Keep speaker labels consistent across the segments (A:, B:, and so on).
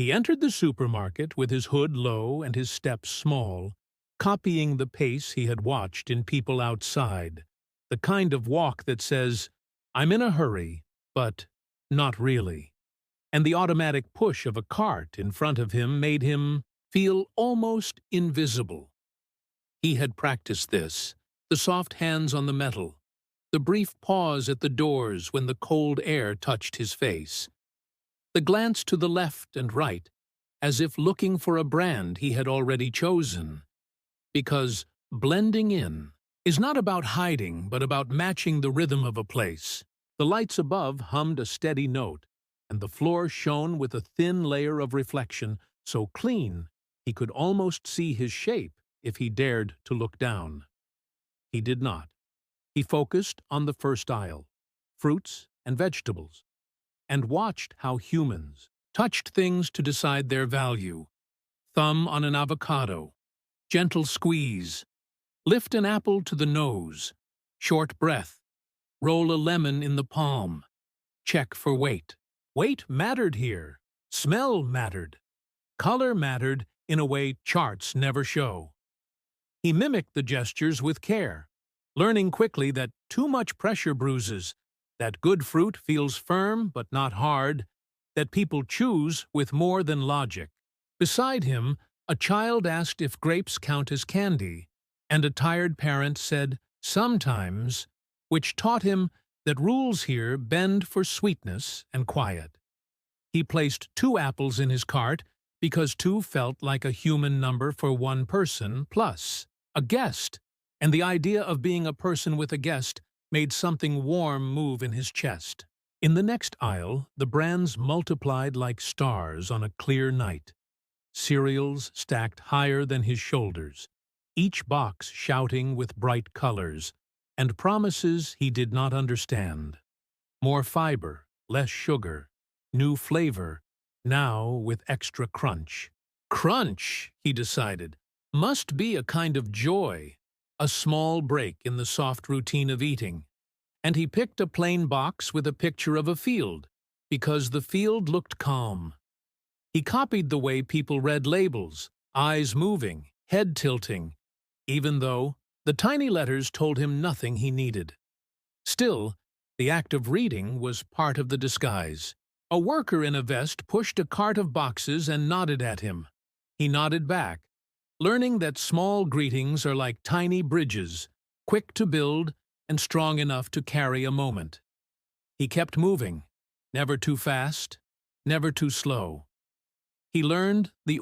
A: He entered the supermarket with his hood low and his steps small, copying the pace he had watched in people outside, the kind of walk that says, "I'm in a hurry, but not really." And the automatic push of a cart in front of him made him feel almost invisible. He had practiced this, the soft hands on the metal, the brief pause at the doors when the cold air touched his face, the glance to the left and right, as if looking for a brand he had already chosen. Because blending in is not about hiding, but about matching the rhythm of a place. The lights above hummed a steady note, and the floor shone with a thin layer of reflection, so clean he could almost see his shape if he dared to look down. He did not. He focused on the first aisle, fruits and vegetables, and watched how humans touched things to decide their value. Thumb on an avocado, gentle squeeze, lift an apple to the nose, short breath, roll a lemon in the palm, check for weight. Weight mattered here, smell mattered, color mattered in a way charts never show. He mimicked the gestures with care, learning quickly that too much pressure bruises, that good fruit feels firm but not hard, that people choose with more than logic. Beside him, a child asked if grapes count as candy, and a tired parent said, "Sometimes," which taught him that rules here bend for sweetness and quiet. He placed 2 apples in his cart because 2 felt like a human number for one person plus a guest, and the idea of being a person with a guest made something warm move in his chest. In the next aisle, the brands multiplied like stars on a clear night. Cereals stacked higher than his shoulders, each box shouting with bright colors, and promises he did not understand. More fiber, less sugar, new flavor, now with extra crunch. Crunch, he decided, must be a kind of joy, a small break in the soft routine of eating. And he picked a plain box with a picture of a field, because the field looked calm. He copied the way people read labels, eyes moving, head tilting, even though the tiny letters told him nothing he needed. Still, the act of reading was part of the disguise. A worker in a vest pushed a cart of boxes and nodded at him. He nodded back, learning that small greetings are like tiny bridges, quick to build and strong enough to carry a moment. He kept moving, never too fast, never too slow. He learned the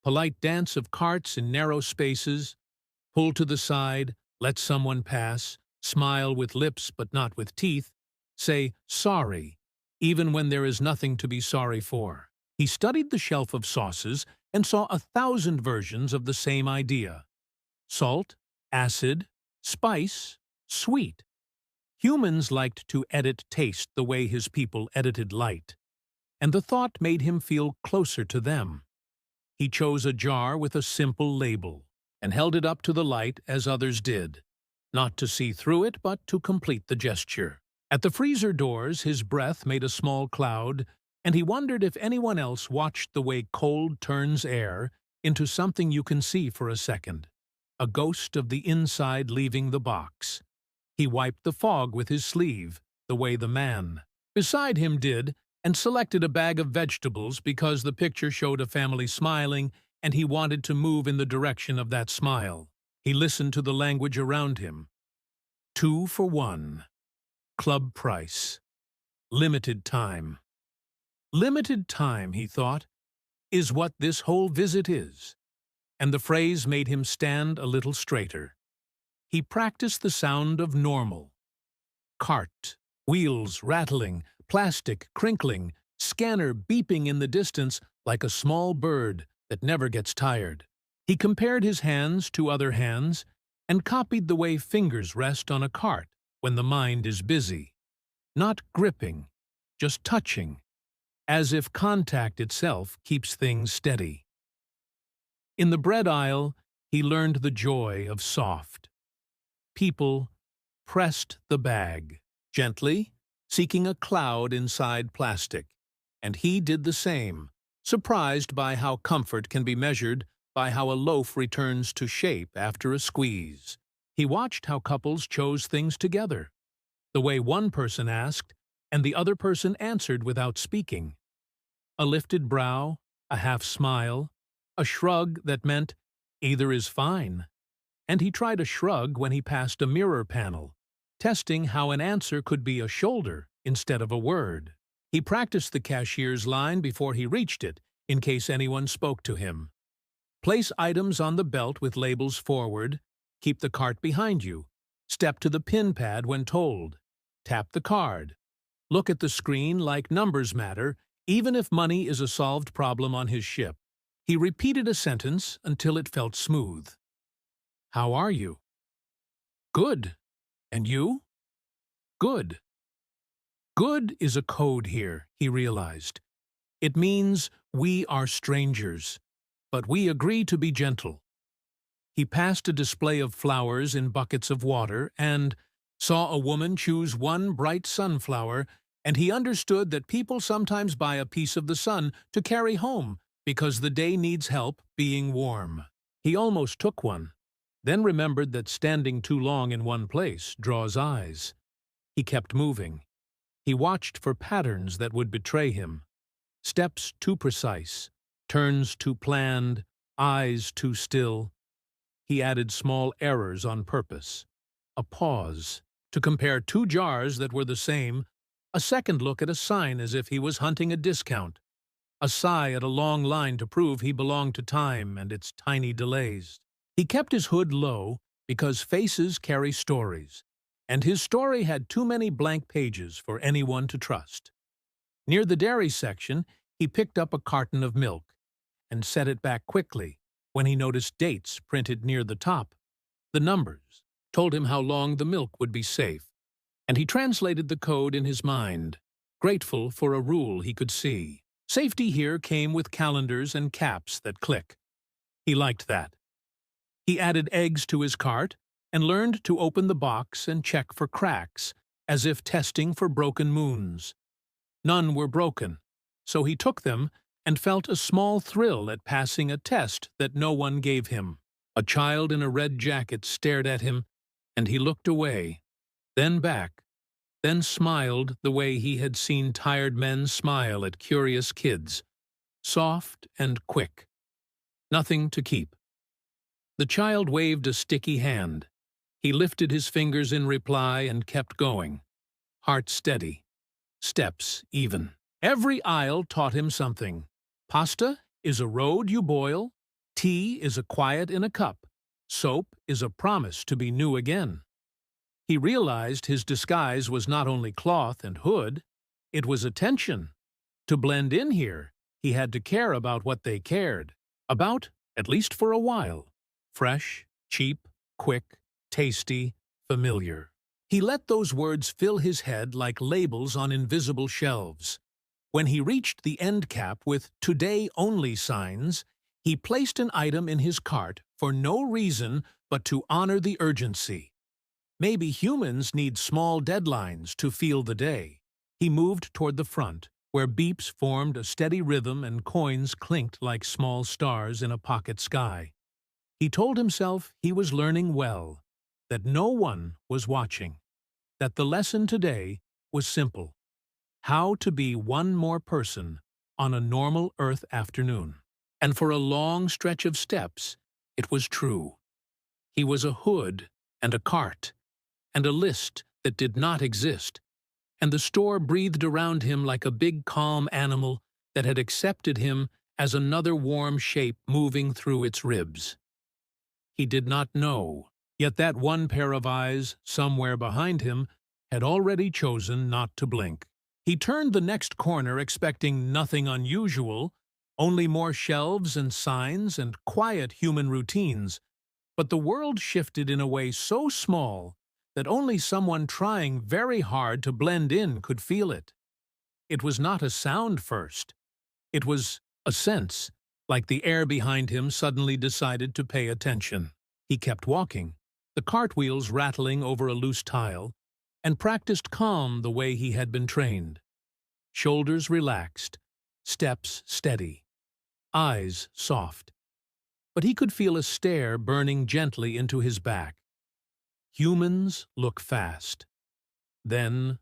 A: polite dance of carts in narrow spaces, pull to the side, let someone pass, smile with lips but not with teeth, say sorry, even when there is nothing to be sorry for. He studied the shelf of sauces and saw 1,000 versions of the same idea. Salt, acid, spice, sweet. Humans liked to edit taste the way his people edited light, and the thought made him feel closer to them. He chose a jar with a simple label and held it up to the light as others did, not to see through it but to complete the gesture. At the freezer doors, his breath made a small cloud, and he wondered if anyone else watched the way cold turns air into something you can see for a second, a ghost of the inside leaving the box. He wiped the fog with his sleeve, the way the man beside him did, and selected a bag of vegetables because the picture showed a family smiling and he wanted to move in the direction of that smile. He listened to the language around him. 2 for 1. Club price. Limited time. Limited time, he thought, is what this whole visit is. And the phrase made him stand a little straighter. He practiced the sound of normal. Cart, wheels rattling, plastic crinkling, scanner beeping in the distance like a small bird that never gets tired. He compared his hands to other hands and copied the way fingers rest on a cart when the mind is busy. Not gripping, just touching, as if contact itself keeps things steady. In the bread aisle, he learned the joy of soft. People pressed the bag, gently, seeking a cloud inside plastic, and he did the same, surprised by how comfort can be measured by how a loaf returns to shape after a squeeze. He watched how couples chose things together, the way one person asked and the other person answered without speaking. A lifted brow, a half smile, a shrug that meant either is fine. And he tried a shrug when he passed a mirror panel, testing how an answer could be a shoulder instead of a word. He practiced the cashier's line before he reached it, in case anyone spoke to him. Place items on the belt with labels forward, keep the cart behind you, step to the pin pad when told, tap the card, look at the screen like numbers matter, even if money is a solved problem on his ship. He repeated a sentence until it felt smooth. How are you? Good. And you? Good. Good is a code here, he realized. It means we are strangers, but we agree to be gentle. He passed a display of flowers in buckets of water and saw a woman choose one bright sunflower, and he understood that people sometimes buy a piece of the sun to carry home because the day needs help being warm. He almost took one, then remembered that standing too long in one place draws eyes. He kept moving. He watched for patterns that would betray him. Steps too precise, turns too planned, eyes too still. He added small errors on purpose. A pause to compare two jars that were the same, a second look at a sign as if he was hunting a discount, a sigh at a long line to prove he belonged to time and its tiny delays. He kept his hood low because faces carry stories, and his story had too many blank pages for anyone to trust. Near the dairy section, he picked up a carton of milk and set it back quickly when he noticed dates printed near the top. The numbers told him how long the milk would be safe, and he translated the code in his mind, grateful for a rule he could see. Safety here came with calendars and caps that click. He liked that. He added eggs to his cart and learned to open the box and check for cracks, as if testing for broken moons. None were broken, so he took them and felt a small thrill at passing a test that no one gave him. A child in a red jacket stared at him, and he looked away, then back, then smiled the way he had seen tired men smile at curious kids, soft and quick. Nothing to keep. The child waved a sticky hand. He lifted his fingers in reply and kept going. Heart steady. Steps even. Every aisle taught him something. Pasta is a road you boil. Tea is a quiet in a cup. Soap is a promise to be new again. He realized his disguise was not only cloth and hood, it was attention. To blend in here, he had to care about what they cared about, at least for a while. Fresh, cheap, quick, tasty, familiar. He let those words fill his head like labels on invisible shelves. When he reached the end cap with "Today Only" signs, he placed an item in his cart for no reason but to honor the urgency. Maybe humans need small deadlines to feel the day. He moved toward the front, where beeps formed a steady rhythm and coins clinked like small stars in a pocket sky. He told himself he was learning well, that no one was watching, that the lesson today was simple: how to be one more person on a normal Earth afternoon. And for a long stretch of steps, it was true. He was a hood and a cart, and a list that did not exist, and the store breathed around him like a big calm animal that had accepted him as another warm shape moving through its ribs. He did not know, yet that one pair of eyes, somewhere behind him, had already chosen not to blink. He turned the next corner expecting nothing unusual, only more shelves and signs and quiet human routines, but the world shifted in a way so small that only someone trying very hard to blend in could feel it. It was not a sound first. It was a sense, like the air behind him suddenly decided to pay attention. He kept walking, the cartwheels rattling over a loose tile, and practiced calm the way he had been trained. Shoulders relaxed, steps steady. eyes soft. But he could feel a stare burning gently into his back. Humans look fast, then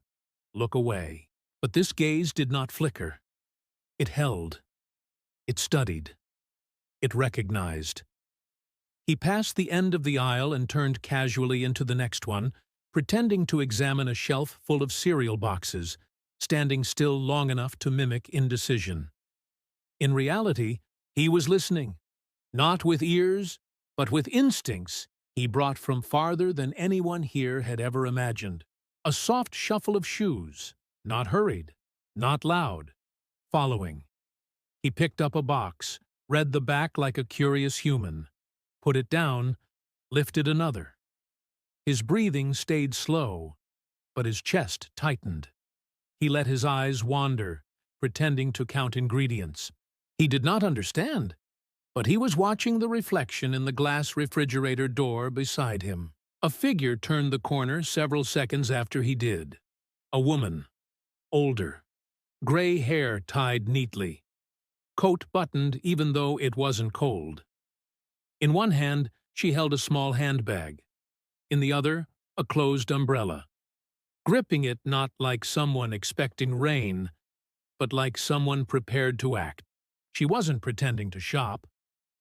A: look away. But this gaze did not flicker. It held. It studied. It recognized. He passed the end of the aisle and turned casually into the next one, pretending to examine a shelf full of cereal boxes, standing still long enough to mimic indecision. In reality, he was listening, not with ears, but with instincts he brought from farther than anyone here had ever imagined. A soft shuffle of shoes, not hurried, not loud, following. He picked up a box, read the back like a curious human, put it down, lifted another. His breathing stayed slow, but his chest tightened. He let his eyes wander, pretending to count ingredients. He did not understand, but he was watching the reflection in the glass refrigerator door beside him. A figure turned the corner several seconds after he did. A woman, older, gray hair tied neatly, coat buttoned even though it wasn't cold. In one hand, she held a small handbag. In the other, a closed umbrella, gripping it not like someone expecting rain, but like someone prepared to act. She wasn't pretending to shop.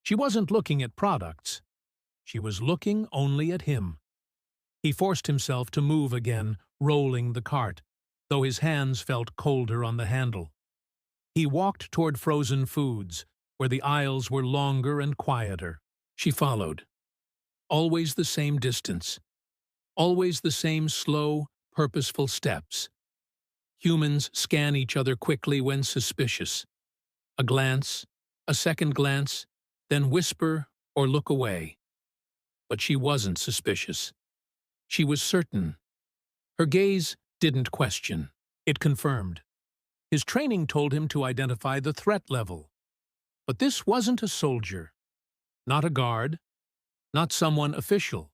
A: She wasn't looking at products. She was looking only at him. He forced himself to move again, rolling the cart, though his hands felt colder on the handle. He walked toward frozen foods, where the aisles were longer and quieter. She followed. Always the same distance. Always the same slow, purposeful steps. Humans scan each other quickly when suspicious. A glance, a second glance, then whisper or look away. But she wasn't suspicious. She was certain. Her gaze didn't question. It confirmed. His training told him to identify the threat level. But this wasn't a soldier. Not a guard. Not someone official.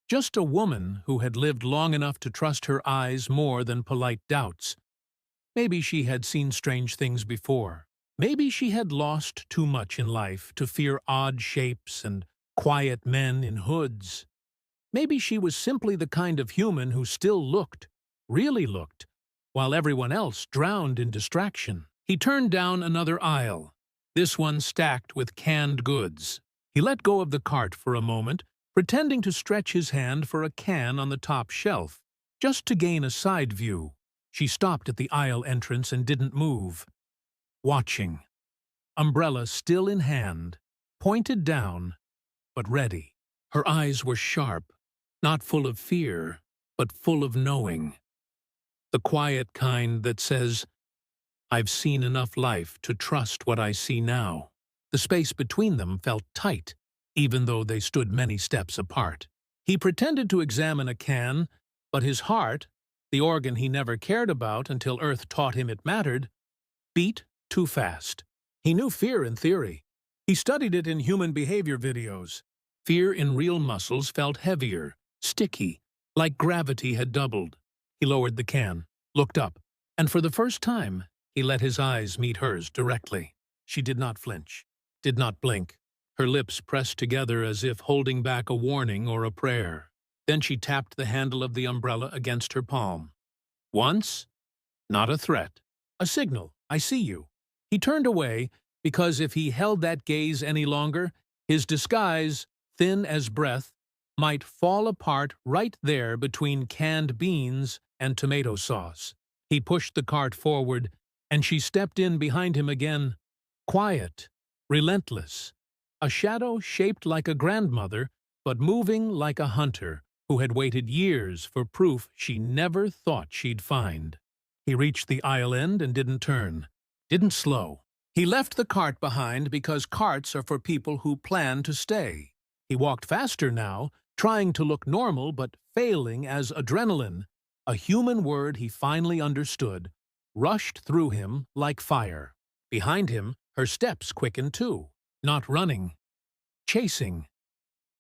A: Just a woman who had lived long enough to trust her eyes more than polite doubts. Maybe she had seen strange things before. Maybe she had lost too much in life to fear odd shapes and quiet men in hoods. Maybe she was simply the kind of human who still looked, really looked, while everyone else drowned in distraction. He turned down another aisle, this one stacked with canned goods. He let go of the cart for a moment, pretending to stretch his hand for a can on the top shelf, just to gain a side view. She stopped at the aisle entrance and didn't move. Watching. Umbrella still in hand, pointed down, but ready. Her eyes were sharp, not full of fear, but full of knowing. The quiet kind that says, "I've seen enough life to trust what I see now." The space between them felt tight, even though they stood many steps apart. He pretended to examine a can, but his heart, the organ he never cared about until Earth taught him it mattered, beat too fast. He knew fear in theory. He studied it in human behavior videos. Fear in real muscles felt heavier, sticky, like gravity had doubled. He lowered the can, looked up, and for the first time, he let his eyes meet hers directly. She did not flinch, did not blink, her lips pressed together as if holding back a warning or a prayer. Then she tapped the handle of the umbrella against her palm. Once, not a threat, a signal, "I see you." He turned away because if he held that gaze any longer, his disguise, thin as breath, might fall apart right there between canned beans and tomato sauce. He pushed the cart forward, and she stepped in behind him again, quiet, relentless, a shadow shaped like a grandmother, but moving like a hunter who had waited years for proof she never thought she'd find. He reached the aisle end and didn't turn, didn't slow. He left the cart behind because carts are for people who plan to stay. He walked faster now, trying to look normal but failing as adrenaline, a human word he finally understood, rushed through him like fire. Behind him, her steps quickened too, not running, chasing.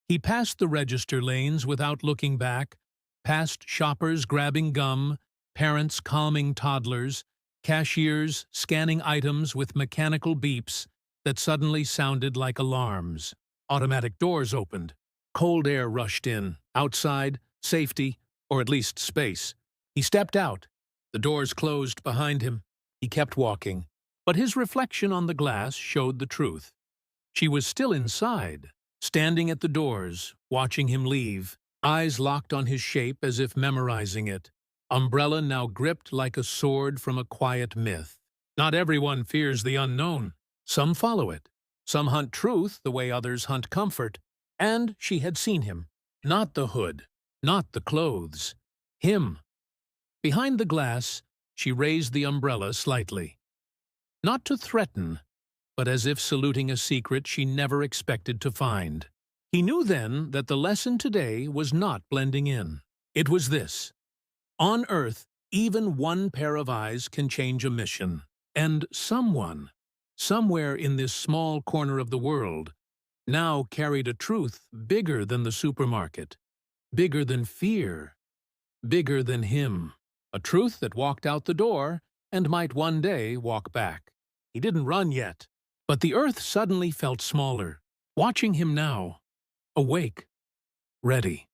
A: He passed the register lanes without looking back, past shoppers grabbing gum, parents calming toddlers, cashiers scanning items with mechanical beeps, that suddenly sounded like alarms. Automatic doors opened. Cold air rushed in. Outside, safety, or at least space. He stepped out. The doors closed behind him. He kept walking. But his reflection on the glass showed the truth. She was still inside, standing at the doors, watching him leave, eyes locked on his shape as if memorizing it. Umbrella now gripped like a sword from a quiet myth. Not everyone fears the unknown. Some follow it. Some hunt truth the way others hunt comfort. And she had seen him. Not the hood. Not the clothes. Him. Behind the glass, she raised the umbrella slightly. Not to threaten, but as if saluting a secret she never expected to find. He knew then that the lesson today was not blending in. It was this. On Earth, even one pair of eyes can change a mission. And someone, somewhere in this small corner of the world, now carried a truth bigger than the supermarket, bigger than fear, bigger than him. A truth that walked out the door and might one day walk back. He didn't run yet, but the earth suddenly felt smaller, watching him now, awake, ready.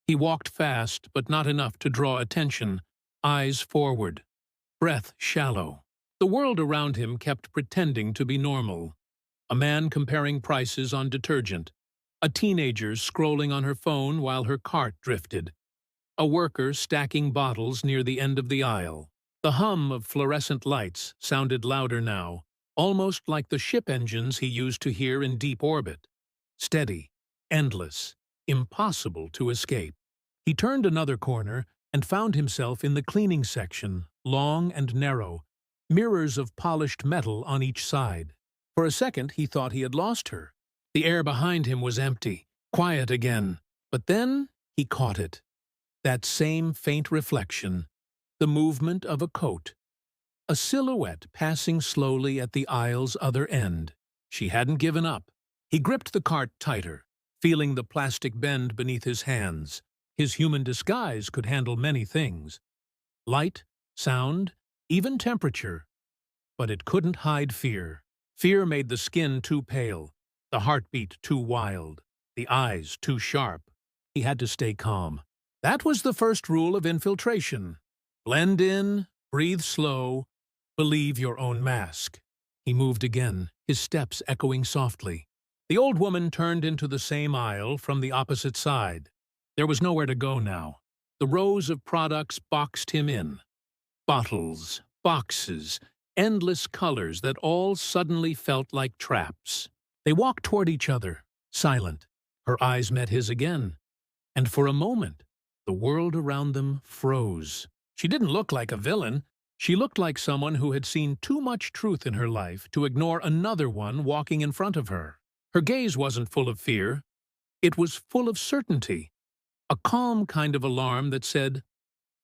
A: He walked fast, but not enough to draw attention, eyes forward, breath shallow. The world around him kept pretending to be normal. A man comparing prices on detergent, a teenager scrolling on her phone while her cart drifted, a worker stacking bottles near the end of the aisle. The hum of fluorescent lights sounded louder now, almost like the ship engines he used to hear in deep orbit. Steady, endless, impossible to escape. He turned another corner and found himself in the cleaning section, long and narrow, mirrors of polished metal on each side. For a second he thought he had lost her. The air behind him was empty, quiet again. But then he caught it. That same faint reflection, the movement of a coat. A silhouette passing slowly at the aisle's other end. She hadn't given up. He gripped the cart tighter, feeling the plastic bend beneath his hands. His human disguise could handle many things. Light, sound, even temperature. But it couldn't hide fear. Fear made the skin too pale, the heartbeat too wild, the eyes too sharp. He had to stay calm. That was the first rule of infiltration. Blend in, breathe slow, believe your own mask. He moved again, his steps echoing softly. The old woman turned into the same aisle from the opposite side. There was nowhere to go now. The rows of products boxed him in. Bottles, boxes, endless colors that all suddenly felt like traps. They walked toward each other, silent. Her eyes met his again. And for a moment, the world around them froze. She didn't look like a villain. She looked like someone who had seen too much truth in her life to ignore another one walking in front of her. Her gaze wasn't full of fear. It was full of certainty. A calm kind of alarm that said,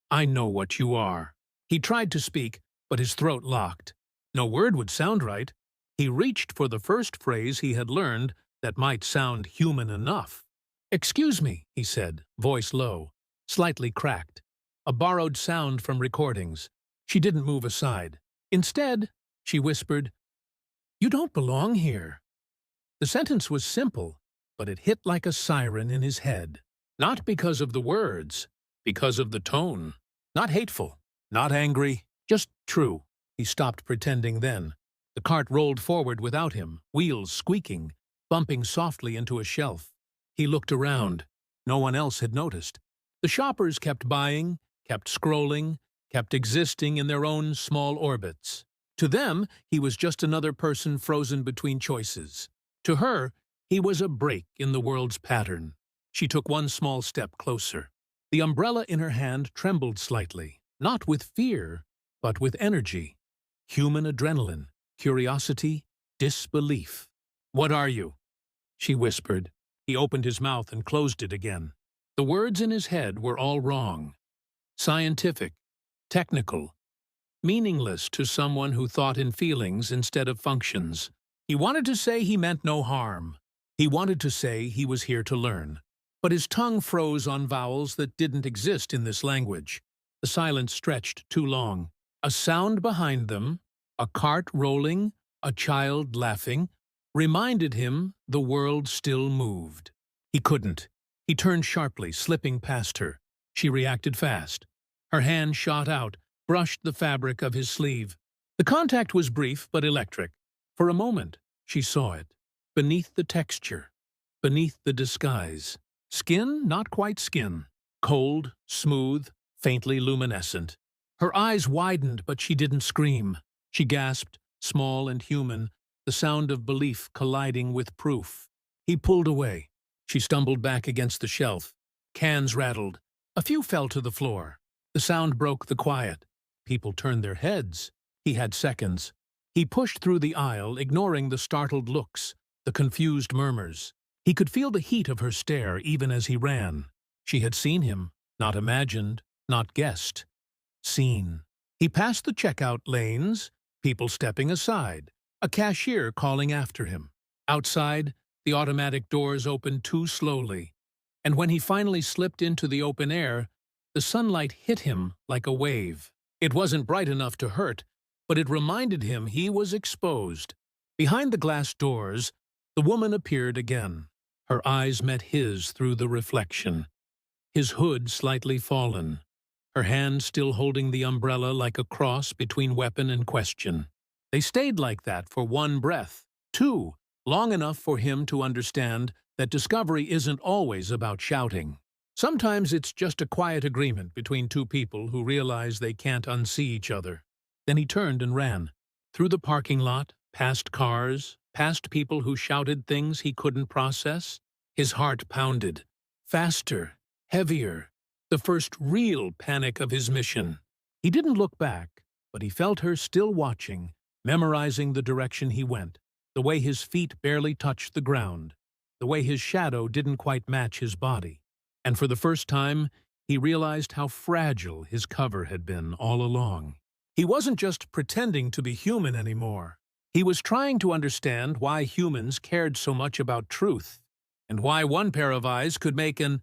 A: "I know what you are." He tried to speak, but his throat locked. No word would sound right. He reached for the first phrase he had learned that might sound human enough. "Excuse me," he said, voice low, slightly cracked, a borrowed sound from recordings. She didn't move aside. Instead, she whispered, "You don't belong here." The sentence was simple, but it hit like a siren in his head. Not because of the words, because of the tone. Not hateful, not angry, just true. He stopped pretending then. The cart rolled forward without him, wheels squeaking, bumping softly into a shelf. He looked around. No one else had noticed. The shoppers kept buying, kept scrolling, kept existing in their own small orbits. To them, he was just another person frozen between choices. To her, he was a break in the world's pattern. She took one small step closer. The umbrella in her hand trembled slightly, not with fear, but with energy. Human adrenaline, curiosity, disbelief. "What are you?" she whispered. He opened his mouth and closed it again. The words in his head were all wrong. Scientific, technical, meaningless to someone who thought in feelings instead of functions. He wanted to say he meant no harm. He wanted to say he was here to learn. But his tongue froze on vowels that didn't exist in this language. The silence stretched too long. A sound behind them, a cart rolling, a child laughing, reminded him the world still moved. He couldn't. He turned sharply, slipping past her. She reacted fast. Her hand shot out, brushed the fabric of his sleeve. The contact was brief but electric. For a moment, she saw it. Beneath the texture, beneath the disguise. Skin, not quite skin. Cold, smooth, faintly luminescent. Her eyes widened, but she didn't scream. She gasped, small and human, the sound of belief colliding with proof. He pulled away. She stumbled back against the shelf. Cans rattled. A few fell to the floor. The sound broke the quiet. People turned their heads. He had seconds. He pushed through the aisle, ignoring the startled looks, the confused murmurs. He could feel the heat of her stare even as he ran. She had seen him, not imagined, not guessed. Seen. He passed the checkout lanes, people stepping aside, a cashier calling after him. Outside, the automatic doors opened too slowly, and when he finally slipped into the open air, the sunlight hit him like a wave. It wasn't bright enough to hurt, but it reminded him he was exposed. Behind the glass doors, the woman appeared again. Her eyes met his through the reflection. His hood slightly fallen, her hand still holding the umbrella like a cross between weapon and question. They stayed like that for one breath, two, long enough for him to understand that discovery isn't always about shouting. Sometimes it's just a quiet agreement between two people who realize they can't unsee each other. Then he turned and ran. Through the parking lot, past cars, past people who shouted things he couldn't process. His heart pounded. Faster, heavier. The first real panic of his mission. He didn't look back, but he felt her still watching, memorizing the direction he went, the way his feet barely touched the ground, the way his shadow didn't quite match his body. And for the first time, he realized how fragile his cover had been all along. He wasn't just pretending to be human anymore. He was trying to understand why humans cared so much about truth, and why one pair of eyes could make an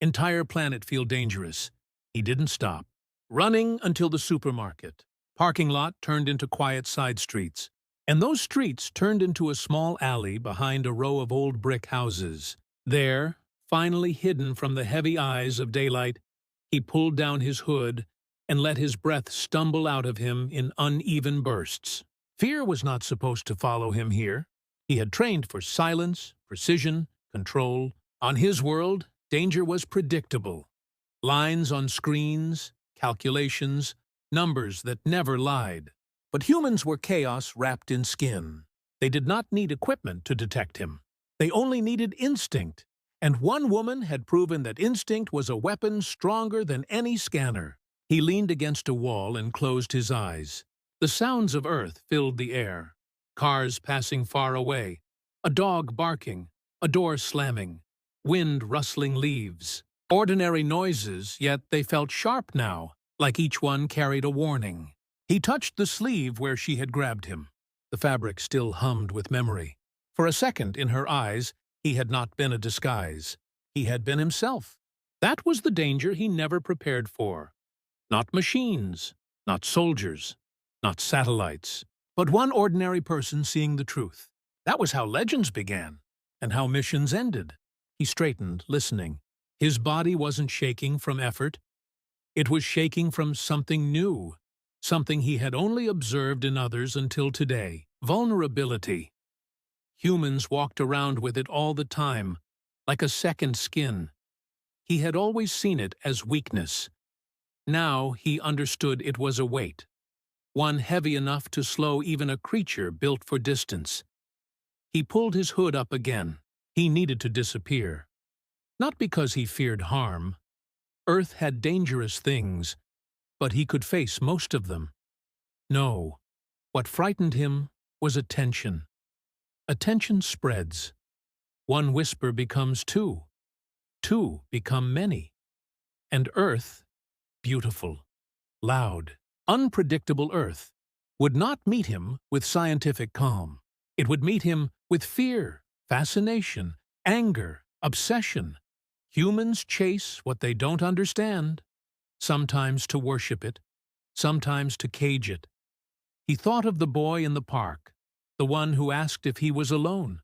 A: entire planet feel dangerous. He didn't stop. Running until the supermarket. Parking lot turned into quiet side streets. And those streets turned into a small alley behind a row of old brick houses. There, finally hidden from the heavy eyes of daylight, he pulled down his hood and let his breath stumble out of him in uneven bursts. Fear was not supposed to follow him here. He had trained for silence, precision, control. On his world, danger was predictable. Lines on screens, calculations, numbers that never lied. But humans were chaos wrapped in skin. They did not need equipment to detect him. They only needed instinct. And one woman had proven that instinct was a weapon stronger than any scanner. He leaned against a wall and closed his eyes. The sounds of Earth filled the air. Cars passing far away. A dog barking. A door slamming. Wind rustling leaves. Ordinary noises, yet they felt sharp now, like each one carried a warning. He touched the sleeve where she had grabbed him. The fabric still hummed with memory. For a second, in her eyes, he had not been a disguise. He had been himself. That was the danger he never prepared for. Not machines, not soldiers, not satellites, but one ordinary person seeing the truth. That was how legends began, and how missions ended. He straightened, listening. His body wasn't shaking from effort. It was shaking from something new, something he had only observed in others until today. Vulnerability. Humans walked around with it all the time, like a second skin. He had always seen it as weakness. Now he understood it was a weight, one heavy enough to slow even a creature built for distance. He pulled his hood up again. He needed to disappear. Not because he feared harm. Earth had dangerous things, but he could face most of them. No, what frightened him was attention. Attention spreads. One whisper becomes two. Two become many. And Earth, beautiful, loud, unpredictable Earth, would not meet him with scientific calm. It would meet him with fear, fascination, anger, obsession. Humans chase what they don't understand, sometimes to worship it, sometimes to cage it. He thought of the boy in the park, the one who asked if he was alone,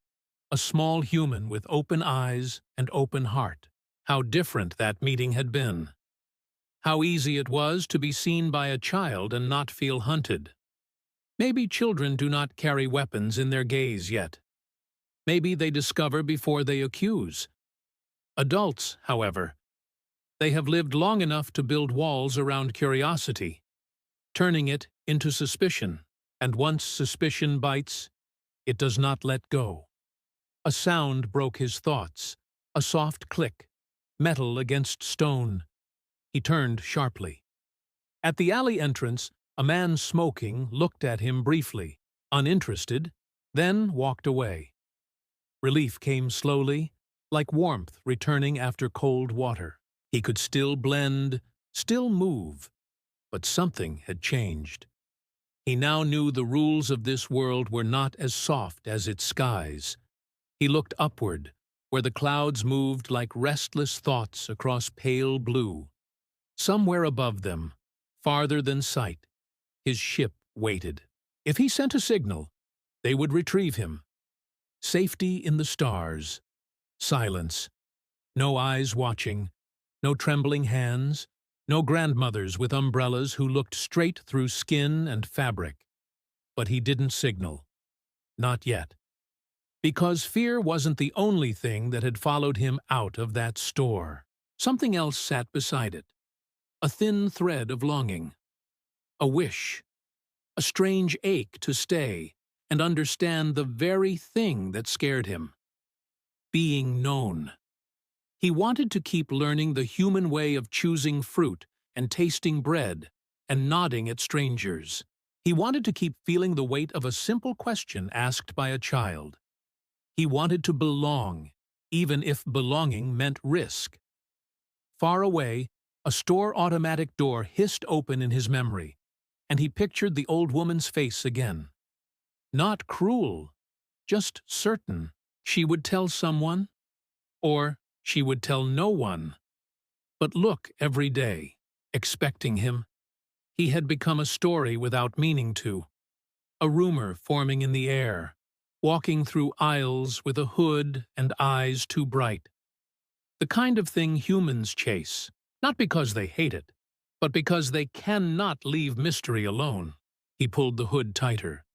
A: a small human with open eyes and open heart. How different that meeting had been. How easy it was to be seen by a child and not feel hunted. Maybe children do not carry weapons in their gaze yet. Maybe they discover before they accuse. Adults, however, they have lived long enough to build walls around curiosity, turning it into suspicion, and once suspicion bites, it does not let go. A sound broke his thoughts, a soft click, metal against stone. He turned sharply. At the alley entrance, a man smoking looked at him briefly, uninterested, then walked away. Relief came slowly, like warmth returning after cold water. He could still blend, still move, but something had changed. He now knew the rules of this world were not as soft as its skies. He looked upward, where the clouds moved like restless thoughts across pale blue. Somewhere above them, farther than sight, his ship waited. If he sent a signal, they would retrieve him. Safety in the stars. Silence. No eyes watching. No trembling hands. No grandmothers with umbrellas who looked straight through skin and fabric. But he didn't signal. Not yet. Because fear wasn't the only thing that had followed him out of that store. Something else sat beside it. A thin thread of longing. A wish. A strange ache to stay and understand the very thing that scared him. Being known. He wanted to keep learning the human way of choosing fruit and tasting bread and nodding at strangers. He wanted to keep feeling the weight of a simple question asked by a child. He wanted to belong, even if belonging meant risk. Far away, a store automatic door hissed open in his memory, and he pictured the old woman's face again. Not cruel, just certain. She would tell someone, or she would tell no one. But look every day, expecting him. He had become a story without meaning to, a rumor forming in the air, walking through aisles with a hood and eyes too bright. The kind of thing humans chase, not because they hate it, but because they cannot leave mystery alone. He pulled the hood tighter,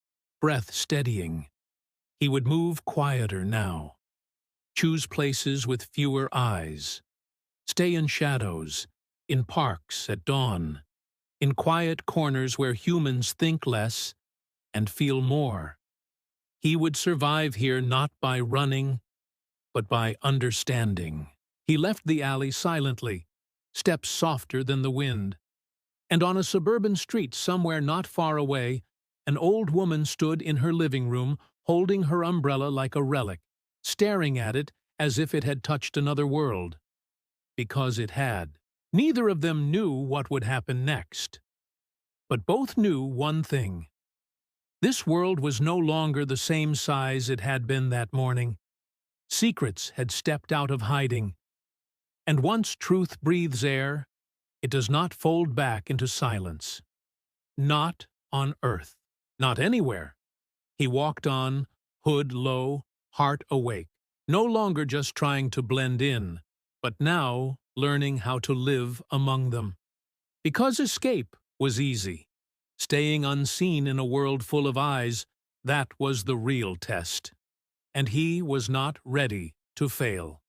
A: breath steadying. He would move quieter now. Choose places with fewer eyes. Stay in shadows, in parks at dawn, in quiet corners where humans think less and feel more. He would survive here not by running, but by understanding. He left the alley silently, steps softer than the wind, and on a suburban street somewhere not far away, an old woman stood in her living room holding her umbrella like a relic, staring at it as if it had touched another world. Because it had. Neither of them knew what would happen next. But both knew one thing. This world was no longer the same size it had been that morning. Secrets had stepped out of hiding. And once truth breathes air, it does not fold back into silence. Not on Earth. Not anywhere. He walked on, hood low, heart awake, no longer just trying to blend in, but now learning how to live among them. Because escape was easy. Staying unseen in a world full of eyes, that was the real test. And he was not ready to fail.